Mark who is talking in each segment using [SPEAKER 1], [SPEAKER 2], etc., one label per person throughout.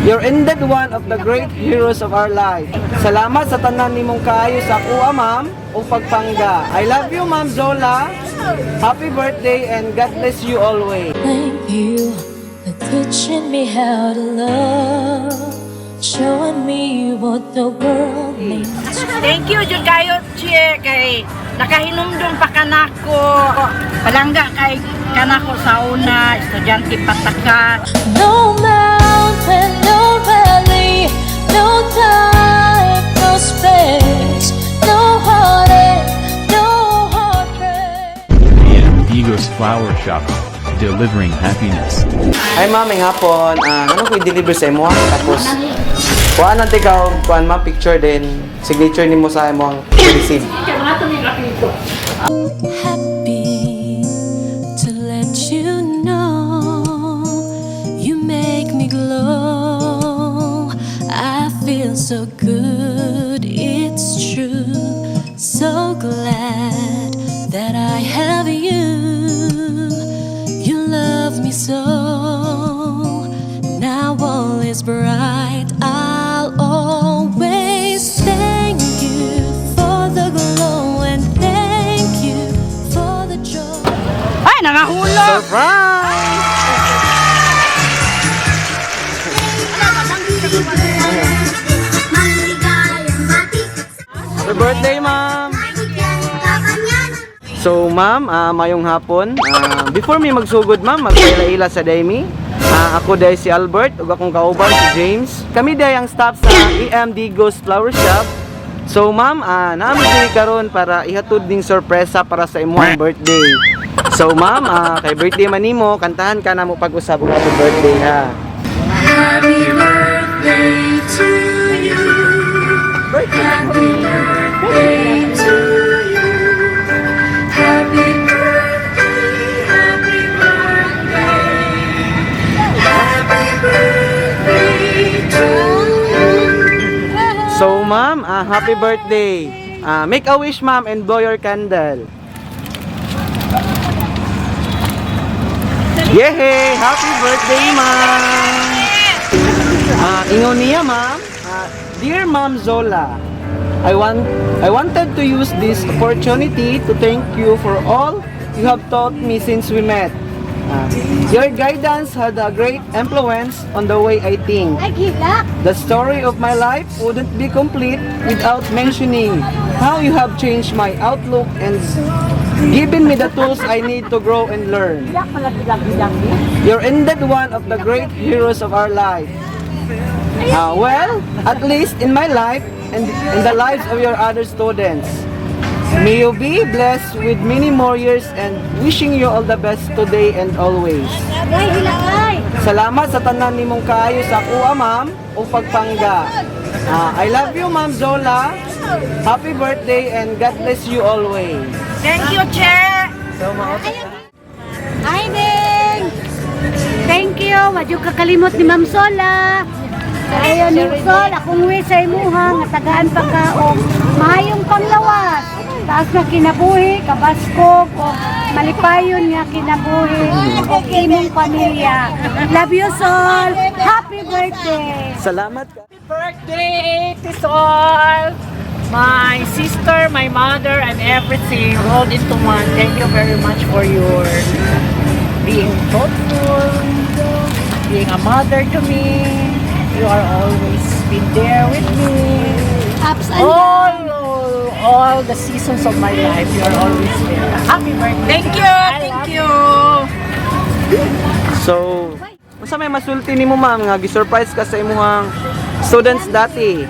[SPEAKER 1] You're indeed one of the great heroes of our life. Salamat sa tanan nimong kaayo sa kuha, ma'am, o pagpangga. I love you, Ma'am Zola. Happy birthday and God bless you always.
[SPEAKER 2] Thank you for teaching me how to love, showing me what the world means.
[SPEAKER 3] Thank you, Jud kayo, Che, kay nakahinumdum pa kanako. Palangga kay kanako sa una, estudyante pataka.
[SPEAKER 2] No mountain, no valley, no time, no space, no heartache, no heartbreak.
[SPEAKER 4] Ego's Flower Shop, delivering happiness.
[SPEAKER 1] Hi, ma'am, may hapon. Ano ko i-deliver sa imo? Tapos, kuhaan natin ikaw, kuhaan ma'am, picture din. Signature ni mo sa imo ang receive.
[SPEAKER 2] Happy to let you know you make me glow. I feel so good, it's true. So glad that I have you. You love me so. Now all is bright. I'll always thank you for the glow and thank you for the joy.
[SPEAKER 3] Ay, nangahulog!
[SPEAKER 1] Surprise! Happy birthday, ma'am! So, ma'am, mayong hapon. Before mi magsugod, ma'am, magkaila-ila sa Daimi. Ako dahil si Albert, ug akong kauban si James. Kami dahil ang staff sa iyang Ghost Flower Shop. So, ma'am, namin diri karon para ihatod ning sorpresa para sa imong birthday. So, ma'am, kay birthday man nimo, kantahan ka na mo pag-usab og happy birthday, ha.
[SPEAKER 2] Happy birthday to you. Happy birthday to you. Happy birthday, happy birthday. Happy birthday to you.
[SPEAKER 1] So, ma'am, happy birthday. Make a wish, ma'am, and blow your candle. Yehey! Happy birthday, ma'am! Ingon niya, ma'am. Dear Ma'am Zola, I wanted to use this opportunity to thank you for all you have taught me since we met. Your guidance had a great influence on the way I think. The story of my life wouldn't be complete without mentioning how you have changed my outlook and given me the tools I need to grow and learn. You're indeed one of the great heroes of our life. Well, at least in my life and in the lives of your other students. May you be blessed with many more years and wishing you all the best today and always. Salamat sa tanan nimong kaayo sa kuha, ma'am, o pagpangga. I love you, Ma'am Zola. Happy birthday and God bless you always.
[SPEAKER 3] Thank you, Che!
[SPEAKER 1] So,
[SPEAKER 5] Hi, Ding! Thank you. Wadyo kakalimot ni Ma'am Zola. Ayaw ni Sol, akong wish sa imuha, nga tagaan pagkaong mahayong panglawas. Taas na kinabuhi, kabaskog, o malipayon nga kinabuhi, o imong pamilya. Love you, Sol! Happy birthday!
[SPEAKER 1] salamat.
[SPEAKER 3] Happy birthday, Tisol! My sister, my mother, and everything rolled into one. Thank you very much for your being thoughtful, being a mother to me. You are always been there with me.
[SPEAKER 5] Ups and
[SPEAKER 3] All the seasons of my life, you are always there. Happy birthday! Thank you! Thank you!
[SPEAKER 1] So, unsa may masulti nimo, ma'am, nga gi-surprise ka sa imong students dati?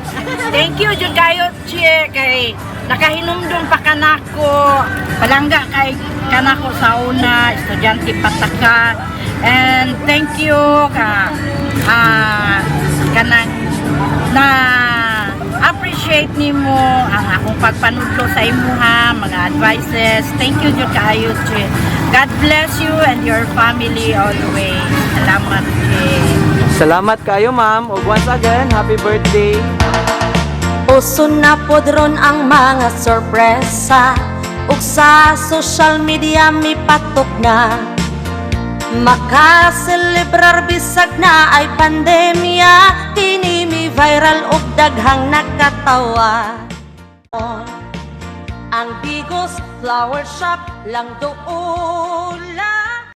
[SPEAKER 3] Thank you, Jud kayo, Che, kay nakahinumdum pa kanako. Palangga kay kanako sa una, estudyante pataka. And thank you kanang na appreciate nimo ang akong pagpanudlo sa imuha, mga advices. Thank you, Jud kayo, Che. God bless you and your family always. Salamat, Che.
[SPEAKER 1] Salamat kayo, ma'am. O once again, happy birthday.
[SPEAKER 2] Uso na podron ang mga sorpresa, ug sa social media mi patok na. Makaselebrar bisag na ay pandemya,
[SPEAKER 6] daghang nakatawa. Ang Bigos Flower Shop lang doon lang.